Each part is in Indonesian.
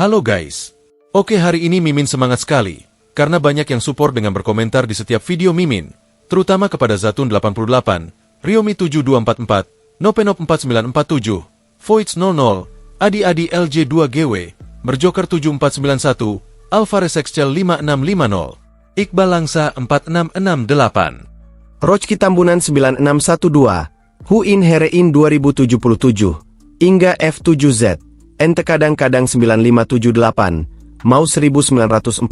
Halo guys. Oke, hari ini Mimin semangat sekali, karena banyak yang support dengan berkomentar di setiap video Mimin, terutama kepada Zatun88, Riomi 7244, Nopenop 4947, Voids 00, Adi LJ2GW, Merjoker 7491, Alvarez Excel 5650, Iqbal Langsa 4668, Rochki Tambunan 9612, Huin Herein 2077, Inga F7Z, Ente Kadang-Kadang 9578, Mau 1945,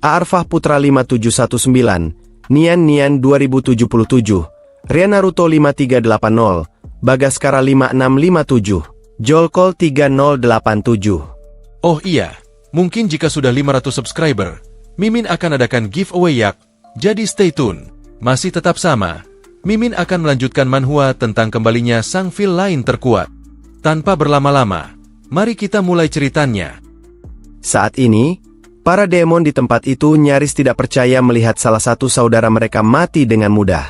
Aarfah Putra 5719, Nian 2077, Rian Naruto 5380, Bagaskara 5657, Jolkol 3087. Oh iya, mungkin jika sudah 500 subscriber, Mimin akan adakan giveaway yak, jadi stay tune. Masih tetap sama, Mimin akan melanjutkan manhwa tentang kembalinya sang villain terkuat. Tanpa berlama-lama, mari kita mulai ceritanya. Saat ini, para demon di tempat itu nyaris tidak percaya melihat salah satu saudara mereka mati dengan mudah.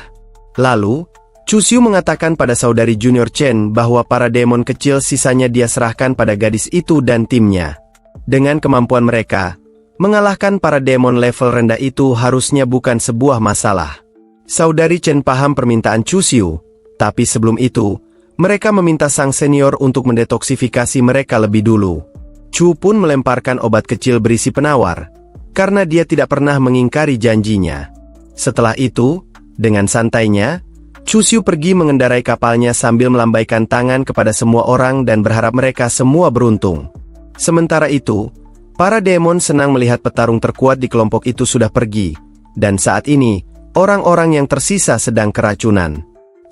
Lalu, Chusyu mengatakan pada saudari Junior Chen bahwa para demon kecil sisanya dia serahkan pada gadis itu dan timnya. Dengan kemampuan mereka, mengalahkan para demon level rendah itu harusnya bukan sebuah masalah. Saudari Chen paham permintaan Chusyu, tapi sebelum itu, mereka meminta sang senior untuk mendetoksifikasi mereka lebih dulu. Chu pun melemparkan obat kecil berisi penawar, karena dia tidak pernah mengingkari janjinya. Setelah itu, dengan santainya, Chusyu pergi mengendarai kapalnya sambil melambaikan tangan kepada semua orang dan berharap mereka semua beruntung. Sementara itu, para demon senang melihat petarung terkuat di kelompok itu sudah pergi, dan saat ini, orang-orang yang tersisa sedang keracunan.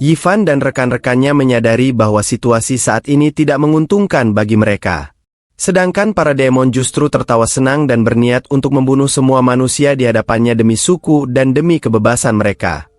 Yifan dan rekan-rekannya menyadari bahwa situasi saat ini tidak menguntungkan bagi mereka. Sedangkan para demon justru tertawa senang dan berniat untuk membunuh semua manusia di hadapannya demi suku dan demi kebebasan mereka.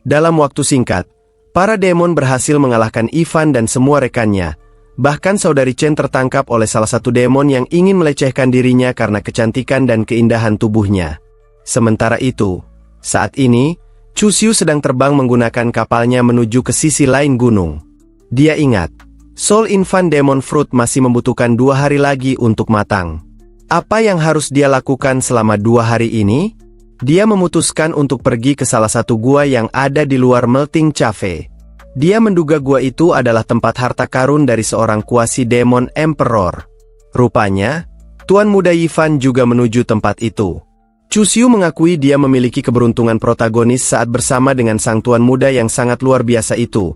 Dalam waktu singkat, para demon berhasil mengalahkan Ivan dan semua rekannya. Bahkan saudari Chen tertangkap oleh salah satu demon yang ingin melecehkan dirinya karena kecantikan dan keindahan tubuhnya. Sementara itu, saat ini, Chusyu sedang terbang menggunakan kapalnya menuju ke sisi lain gunung. Dia ingat, Soul Infant Demon Fruit masih membutuhkan 2 hari lagi untuk matang. Apa yang harus dia lakukan selama 2 hari ini? Dia memutuskan untuk pergi ke salah satu gua yang ada di luar Melting Cave. Dia menduga gua itu adalah tempat harta karun dari seorang kuasi demon Emperor. Rupanya, Tuan Muda Yifan juga menuju tempat itu. Chusyu mengakui dia memiliki keberuntungan protagonis saat bersama dengan sang Tuan Muda yang sangat luar biasa itu.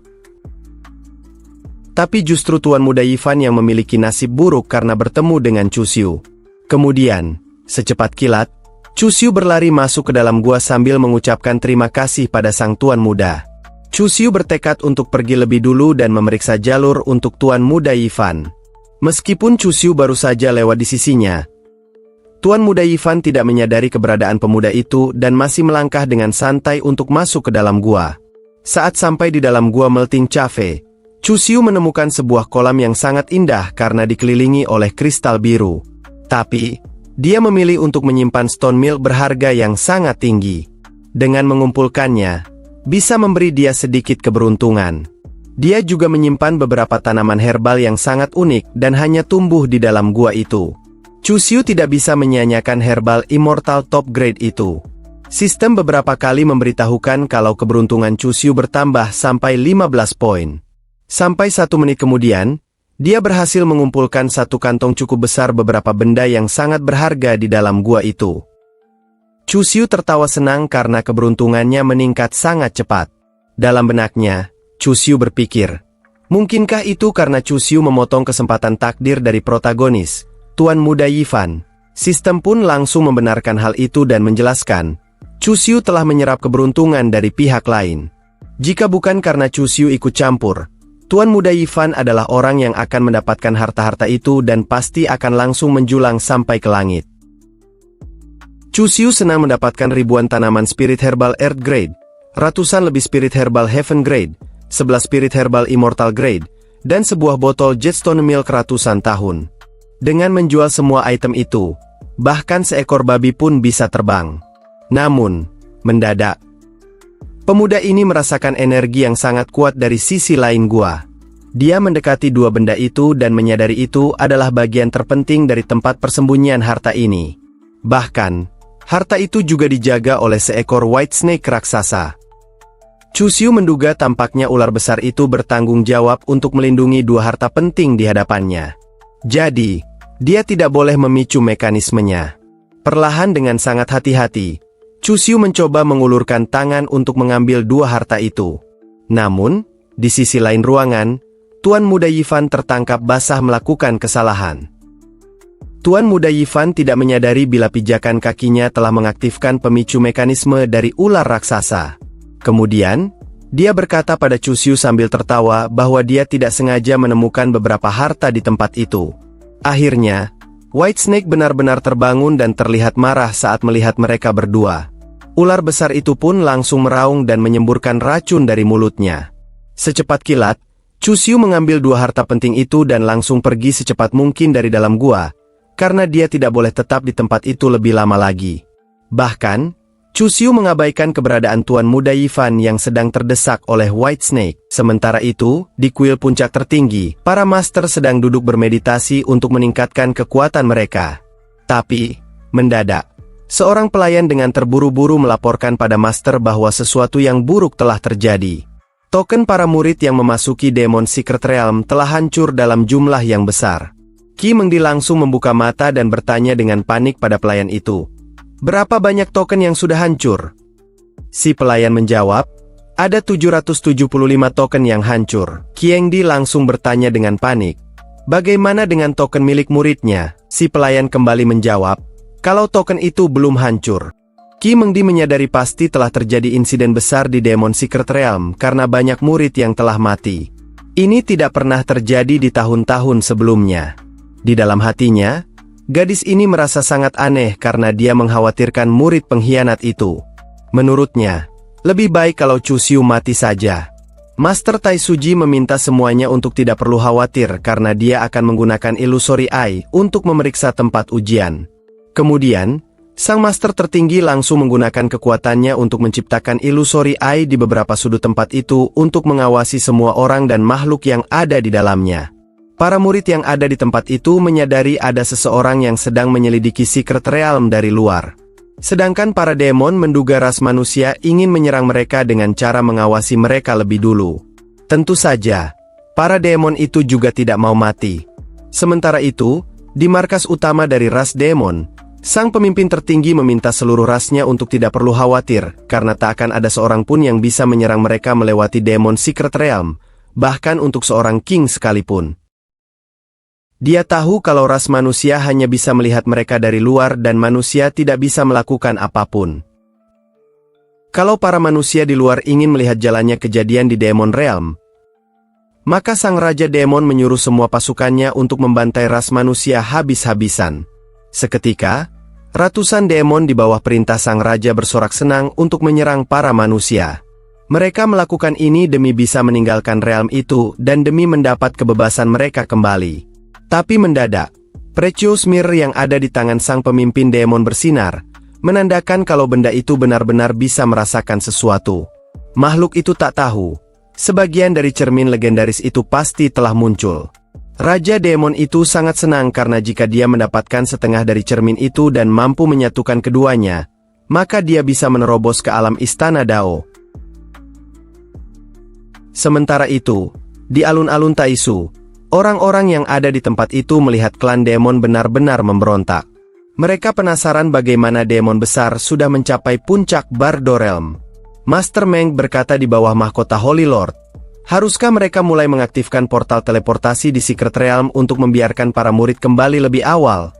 Tapi justru Tuan Muda Yifan yang memiliki nasib buruk karena bertemu dengan Chusyu. Kemudian, secepat kilat, Chusyu berlari masuk ke dalam gua sambil mengucapkan terima kasih pada sang Tuan Muda. Chusyu bertekad untuk pergi lebih dulu dan memeriksa jalur untuk Tuan Muda Yifan. Meskipun Chusyu baru saja lewat di sisinya, Tuan Muda Yifan tidak menyadari keberadaan pemuda itu dan masih melangkah dengan santai untuk masuk ke dalam gua. Saat sampai di dalam gua Melting Cave, Chusyu menemukan sebuah kolam yang sangat indah karena dikelilingi oleh kristal biru. Tapi, dia memilih untuk menyimpan stone milk berharga yang sangat tinggi. Dengan mengumpulkannya, bisa memberi dia sedikit keberuntungan. Dia juga menyimpan beberapa tanaman herbal yang sangat unik dan hanya tumbuh di dalam gua itu. Chusyu tidak bisa menyia-nyiakan herbal immortal top grade itu. Sistem beberapa kali memberitahukan kalau keberuntungan Chusyu bertambah sampai 15 poin. Sampai 1 menit kemudian, dia berhasil mengumpulkan satu kantong cukup besar beberapa benda yang sangat berharga di dalam gua itu. Chusyu tertawa senang karena keberuntungannya meningkat sangat cepat. Dalam benaknya, Chusyu berpikir, mungkinkah itu karena Chusyu memotong kesempatan takdir dari protagonis, Tuan Muda Yifan? Sistem pun langsung membenarkan hal itu dan menjelaskan, Chusyu telah menyerap keberuntungan dari pihak lain. Jika bukan karena Chusyu ikut campur, Tuan Muda Yifan adalah orang yang akan mendapatkan harta-harta itu dan pasti akan langsung menjulang sampai ke langit. Chusyu senang mendapatkan ribuan tanaman spirit herbal Earth Grade, ratusan lebih spirit herbal Heaven Grade, 11 spirit herbal Immortal Grade, dan sebuah botol Jetstone Milk ratusan tahun. Dengan menjual semua item itu, bahkan seekor babi pun bisa terbang. Namun, mendadak, pemuda ini merasakan energi yang sangat kuat dari sisi lain gua. Dia mendekati dua benda itu dan menyadari itu adalah bagian terpenting dari tempat persembunyian harta ini. Bahkan, harta itu juga dijaga oleh seekor White Snake raksasa. Chu Xiu menduga tampaknya ular besar itu bertanggung jawab untuk melindungi dua harta penting di hadapannya. Jadi, dia tidak boleh memicu mekanismenya. Perlahan dengan sangat hati-hati, Chu Xiu mencoba mengulurkan tangan untuk mengambil dua harta itu. Namun, di sisi lain ruangan, Tuan Muda Yifan tertangkap basah melakukan kesalahan. Tuan Muda Yifan tidak menyadari bila pijakan kakinya telah mengaktifkan pemicu mekanisme dari ular raksasa. Kemudian, dia berkata pada Chu Xiu sambil tertawa bahwa dia tidak sengaja menemukan beberapa harta di tempat itu. Akhirnya, White Snake benar-benar terbangun dan terlihat marah saat melihat mereka berdua. Ular besar itu pun langsung meraung dan menyemburkan racun dari mulutnya. Secepat kilat, Chu Xiu mengambil dua harta penting itu dan langsung pergi secepat mungkin dari dalam gua, karena dia tidak boleh tetap di tempat itu lebih lama lagi. Bahkan, Chu Xiu mengabaikan keberadaan Tuan Muda Yifan yang sedang terdesak oleh White Snake. Sementara itu, di kuil puncak tertinggi, para master sedang duduk bermeditasi untuk meningkatkan kekuatan mereka. Tapi, mendadak, seorang pelayan dengan terburu-buru melaporkan pada master bahwa sesuatu yang buruk telah terjadi. Token para murid yang memasuki Demon Secret Realm telah hancur dalam jumlah yang besar. Qi Mengdi langsung membuka mata dan bertanya dengan panik pada pelayan itu. Berapa banyak token yang sudah hancur? Si pelayan menjawab, ada 775 token yang hancur. Qi Mengdi langsung bertanya dengan panik. Bagaimana dengan token milik muridnya? Si pelayan kembali menjawab, kalau token itu belum hancur. Qi Mengdi menyadari pasti telah terjadi insiden besar di Demon Secret Realm karena banyak murid yang telah mati. Ini tidak pernah terjadi di tahun-tahun sebelumnya. Di dalam hatinya, gadis ini merasa sangat aneh karena dia mengkhawatirkan murid pengkhianat itu. Menurutnya, lebih baik kalau Chu Xiu mati saja. Master Tai Suji meminta semuanya untuk tidak perlu khawatir karena dia akan menggunakan Illusory Eye untuk memeriksa tempat ujian. Kemudian, sang master tertinggi langsung menggunakan kekuatannya untuk menciptakan Illusory Eye di beberapa sudut tempat itu untuk mengawasi semua orang dan makhluk yang ada di dalamnya. Para murid yang ada di tempat itu menyadari ada seseorang yang sedang menyelidiki Secret Realm dari luar. Sedangkan para demon menduga ras manusia ingin menyerang mereka dengan cara mengawasi mereka lebih dulu. Tentu saja, para demon itu juga tidak mau mati. Sementara itu, di markas utama dari ras demon, sang pemimpin tertinggi meminta seluruh rasnya untuk tidak perlu khawatir, karena tak akan ada seorang pun yang bisa menyerang mereka melewati Demon Secret Realm, bahkan untuk seorang king sekalipun. Dia tahu kalau ras manusia hanya bisa melihat mereka dari luar dan manusia tidak bisa melakukan apapun. Kalau para manusia di luar ingin melihat jalannya kejadian di Demon Realm, maka sang Raja Demon menyuruh semua pasukannya untuk membantai ras manusia habis-habisan. Seketika, ratusan demon di bawah perintah sang raja bersorak senang untuk menyerang para manusia. Mereka melakukan ini demi bisa meninggalkan realm itu dan demi mendapat kebebasan mereka kembali. Tapi mendadak, Precious Mirror yang ada di tangan sang pemimpin demon bersinar, menandakan kalau benda itu benar-benar bisa merasakan sesuatu. Makhluk itu tak tahu, sebagian dari cermin legendaris itu pasti telah muncul. Raja Demon itu sangat senang karena jika dia mendapatkan setengah dari cermin itu dan mampu menyatukan keduanya, maka dia bisa menerobos ke alam istana Dao. Sementara itu, di alun-alun Taisu, orang-orang yang ada di tempat itu melihat klan demon benar-benar memberontak. Mereka penasaran bagaimana demon besar sudah mencapai puncak Bardo Realm. Master Meng berkata di bawah mahkota Holy Lord, haruskah mereka mulai mengaktifkan portal teleportasi di Secret Realm untuk membiarkan para murid kembali lebih awal?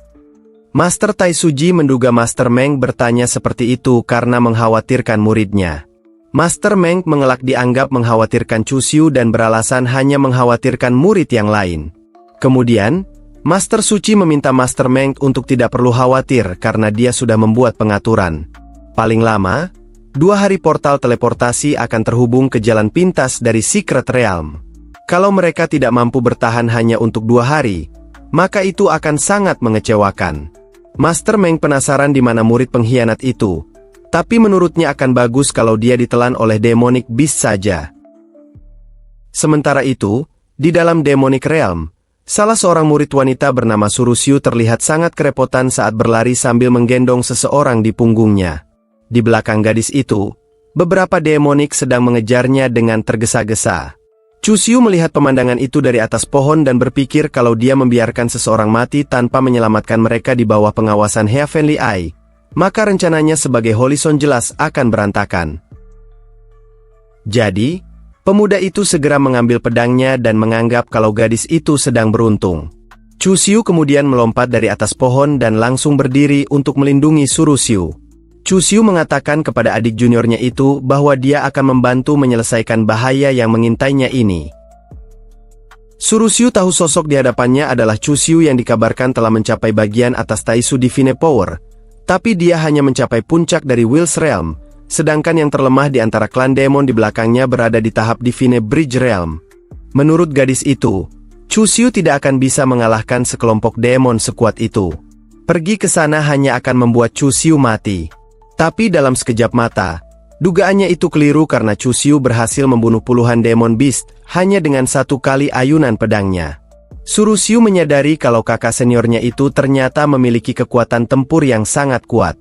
Master Tai Suji menduga Master Meng bertanya seperti itu karena mengkhawatirkan muridnya. Master Meng mengelak dianggap mengkhawatirkan Chu Xiu dan beralasan hanya mengkhawatirkan murid yang lain. Kemudian, Master Suci meminta Master Meng untuk tidak perlu khawatir karena dia sudah membuat pengaturan. Paling lama, 2 hari portal teleportasi akan terhubung ke jalan pintas dari Secret Realm. Kalau mereka tidak mampu bertahan hanya untuk 2 hari, maka itu akan sangat mengecewakan. Master Meng penasaran di mana murid pengkhianat itu, tapi menurutnya akan bagus kalau dia ditelan oleh Demonic Beast saja. Sementara itu, Di dalam Demonic Realm, salah seorang murid wanita bernama Surusiu terlihat sangat kerepotan saat berlari sambil menggendong seseorang di punggungnya. Di belakang gadis itu, beberapa demonik sedang mengejarnya dengan tergesa-gesa. Chusiu melihat pemandangan itu dari atas pohon dan berpikir kalau dia membiarkan seseorang mati tanpa menyelamatkan mereka di bawah pengawasan Heavenly Eye, maka rencananya sebagai Holy Son jelas akan berantakan. Jadi, pemuda itu segera mengambil pedangnya dan menganggap kalau gadis itu sedang beruntung. Chusiu kemudian melompat dari atas pohon dan langsung berdiri untuk melindungi Surusiu. Chusiu mengatakan kepada adik juniornya itu bahwa dia akan membantu menyelesaikan bahaya yang mengintainya ini. Surusiu tahu sosok di hadapannya adalah Chusiu yang dikabarkan telah mencapai bagian atas Taisu Divine Power, tapi dia hanya mencapai puncak dari Will's Realm, sedangkan yang terlemah di antara klan demon di belakangnya berada di tahap Divine Bridge Realm. Menurut gadis itu, Chusiu tidak akan bisa mengalahkan sekelompok demon sekuat itu. Pergi ke sana hanya akan membuat Chusiu mati. Tapi dalam sekejap mata, dugaannya itu keliru karena Chusiu berhasil membunuh puluhan demon beast hanya dengan satu kali ayunan pedangnya. Surusiu menyadari kalau kakak seniornya itu ternyata memiliki kekuatan tempur yang sangat kuat.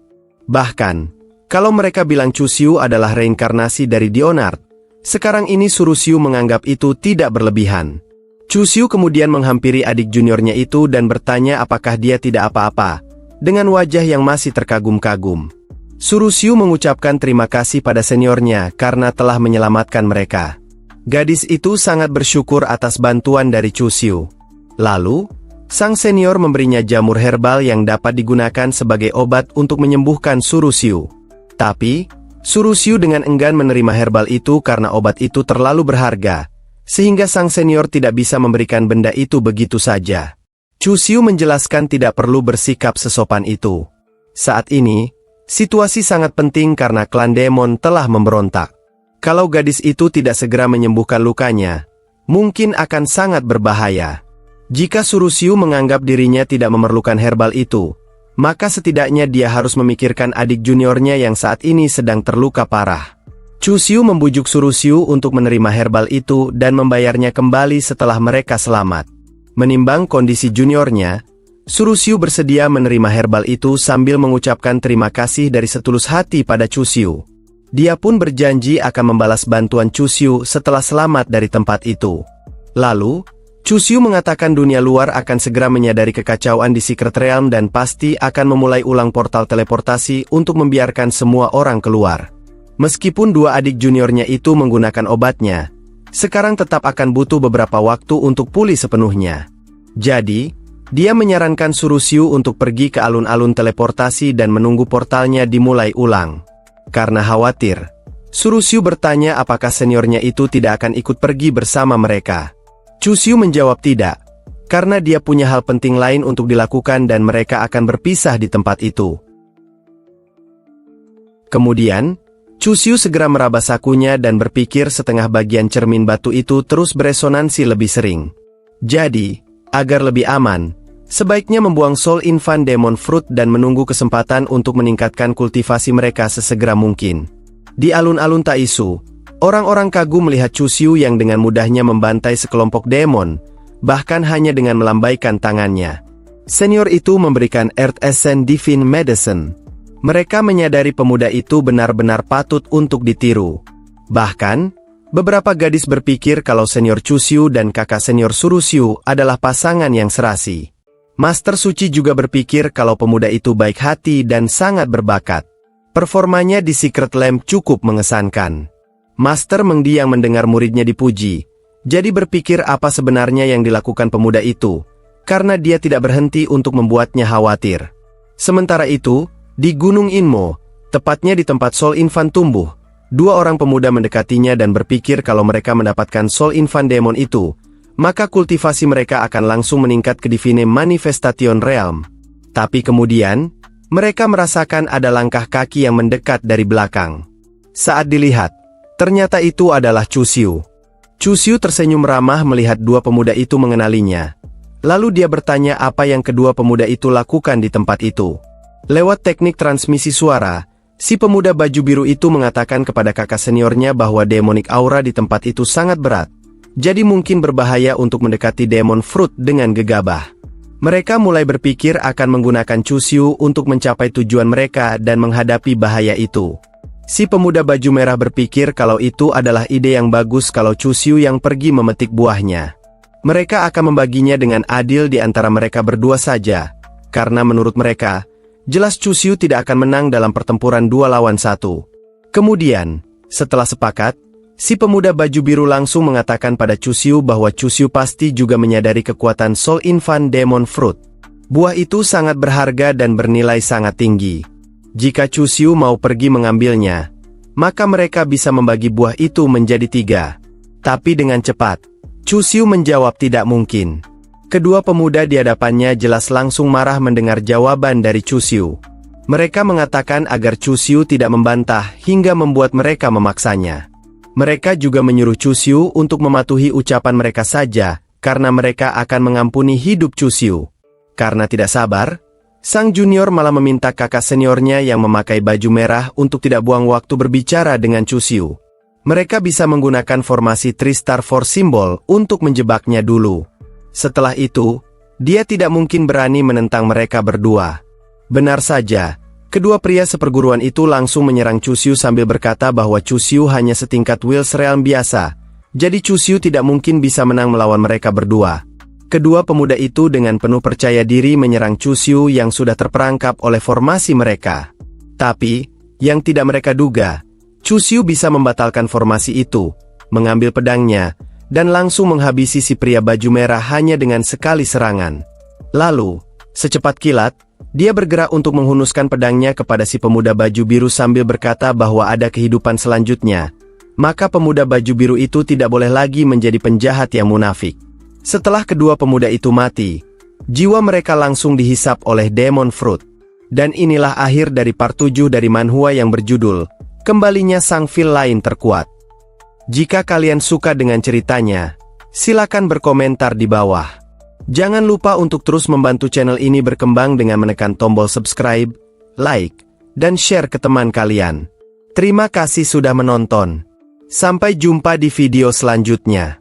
Bahkan, kalau mereka bilang Chusiu adalah reinkarnasi dari Dionard, sekarang ini Surusiu menganggap itu tidak berlebihan. Chusiu kemudian menghampiri adik juniornya itu dan bertanya apakah dia tidak apa-apa, dengan wajah yang masih terkagum-kagum. Surusiu mengucapkan terima kasih pada seniornya karena telah menyelamatkan mereka. Gadis itu sangat bersyukur atas bantuan dari Chusiu. Lalu, sang senior memberinya jamur herbal yang dapat digunakan sebagai obat untuk menyembuhkan Surusiu. Tapi, Surusiu dengan enggan menerima herbal itu karena obat itu terlalu berharga, sehingga sang senior tidak bisa memberikan benda itu begitu saja. Chusiu menjelaskan tidak perlu bersikap sesopan itu. Saat ini, situasi sangat penting karena klan demon telah memberontak. Kalau gadis itu tidak segera menyembuhkan lukanya, mungkin akan sangat berbahaya. Jika Surusiu menganggap dirinya tidak memerlukan herbal itu, maka setidaknya dia harus memikirkan adik juniornya yang saat ini sedang terluka parah. Chusiu membujuk Surusiu untuk menerima herbal itu dan membayarnya kembali setelah mereka selamat. Menimbang kondisi juniornya, Surusiu bersedia menerima herbal itu sambil mengucapkan terima kasih dari setulus hati pada Chusiu. Dia pun berjanji akan membalas bantuan Chusiu setelah selamat dari tempat itu. Lalu, Chusiu mengatakan dunia luar akan segera menyadari kekacauan di Secret Realm dan pasti akan memulai ulang portal teleportasi untuk membiarkan semua orang keluar. Meskipun dua adik juniornya itu menggunakan obatnya, sekarang tetap akan butuh beberapa waktu untuk pulih sepenuhnya. Jadi, dia menyarankan Surusiu untuk pergi ke alun-alun teleportasi dan menunggu portalnya dimulai ulang. Karena khawatir, Surusiu bertanya apakah seniornya itu tidak akan ikut pergi bersama mereka. Chusiu menjawab tidak, karena dia punya hal penting lain untuk dilakukan dan mereka akan berpisah di tempat itu. Kemudian, Chusiu segera meraba sakunya dan berpikir setengah bagian cermin batu itu terus beresonansi lebih sering. Jadi, agar lebih aman, sebaiknya membuang Soul Infant Demon Fruit dan menunggu kesempatan untuk meningkatkan kultivasi mereka sesegera mungkin. Di alun-alun Taisu, orang-orang kagum melihat Chusiu yang dengan mudahnya membantai sekelompok demon, bahkan hanya dengan melambaikan tangannya. Senior itu memberikan Earth Essence Divine Medicine. Mereka menyadari pemuda itu benar-benar patut untuk ditiru. Bahkan, beberapa gadis berpikir kalau senior Chusiu dan kakak senior Surusiu adalah pasangan yang serasi. Master Suci juga berpikir kalau pemuda itu baik hati dan sangat berbakat. Performanya di Secret Lamp cukup mengesankan. Master Mengdi yang mendengar muridnya dipuji, jadi berpikir apa sebenarnya yang dilakukan pemuda itu, karena dia tidak berhenti untuk membuatnya khawatir. Sementara itu, di Gunung Inmo, tepatnya di tempat Soul Infant tumbuh, dua orang pemuda mendekatinya dan berpikir kalau mereka mendapatkan Soul Infant Demon itu, maka kultivasi mereka akan langsung meningkat ke Divine Manifestation Realm. Tapi kemudian, mereka merasakan ada langkah kaki yang mendekat dari belakang. Saat dilihat, ternyata itu adalah Chusiu. Chusiu tersenyum ramah melihat dua pemuda itu mengenalinya. Lalu dia bertanya apa yang kedua pemuda itu lakukan di tempat itu. Lewat teknik transmisi suara, si pemuda baju biru itu mengatakan kepada kakak seniornya bahwa demonic aura di tempat itu sangat berat. jadi mungkin berbahaya untuk mendekati Demon Fruit dengan gegabah. Mereka mulai berpikir akan menggunakan Chusyu untuk mencapai tujuan mereka dan menghadapi bahaya itu. Si pemuda baju merah berpikir kalau itu adalah ide yang bagus kalau Chusyu yang pergi memetik buahnya. Mereka akan membaginya dengan adil di antara mereka berdua saja, karena menurut mereka, jelas Chusyu tidak akan menang dalam pertempuran 2 lawan 1. Kemudian, setelah sepakat, si pemuda baju biru langsung mengatakan pada Chusyu bahwa Chusyu pasti juga menyadari kekuatan Soul Infant Demon Fruit. Buah itu sangat berharga dan bernilai sangat tinggi. Jika Chusyu mau pergi mengambilnya, maka mereka bisa membagi buah itu menjadi 3. Tapi dengan cepat, Chusyu menjawab tidak mungkin. Kedua pemuda di hadapannya jelas langsung marah mendengar jawaban dari Chusyu. Mereka mengatakan agar Chusyu tidak membantah hingga membuat mereka memaksanya. Mereka juga menyuruh Chusyu untuk mematuhi ucapan mereka saja, karena mereka akan mengampuni hidup Chusyu. Karena tidak sabar, sang junior malah meminta kakak seniornya yang memakai baju merah untuk tidak buang waktu berbicara dengan Chusyu. Mereka bisa menggunakan formasi Tristar Force Symbol untuk menjebaknya dulu. Setelah itu, dia tidak mungkin berani menentang mereka berdua. Benar saja, kedua pria seperguruan itu langsung menyerang Chusyu sambil berkata bahwa Chusyu hanya setingkat Will's Realm biasa, jadi Chusyu tidak mungkin bisa menang melawan mereka berdua. Kedua pemuda itu dengan penuh percaya diri menyerang Chusyu yang sudah terperangkap oleh formasi mereka. Tapi, yang tidak mereka duga, Chusyu bisa membatalkan formasi itu, mengambil pedangnya, dan langsung menghabisi si pria baju merah hanya dengan sekali serangan. Lalu, secepat kilat, dia bergerak untuk menghunuskan pedangnya kepada si pemuda baju biru sambil berkata bahwa ada kehidupan selanjutnya. Maka pemuda baju biru itu tidak boleh lagi menjadi penjahat yang munafik. Setelah kedua pemuda itu mati, jiwa mereka langsung dihisap oleh Demon Fruit. Dan inilah akhir dari part 7 dari manhwa yang berjudul Kembalinya Sang Villain Terkuat. Jika kalian suka dengan ceritanya, silakan berkomentar di bawah. Jangan lupa untuk terus membantu channel ini berkembang dengan menekan tombol subscribe, like, dan share ke teman kalian. Terima kasih sudah menonton. Sampai jumpa di video selanjutnya.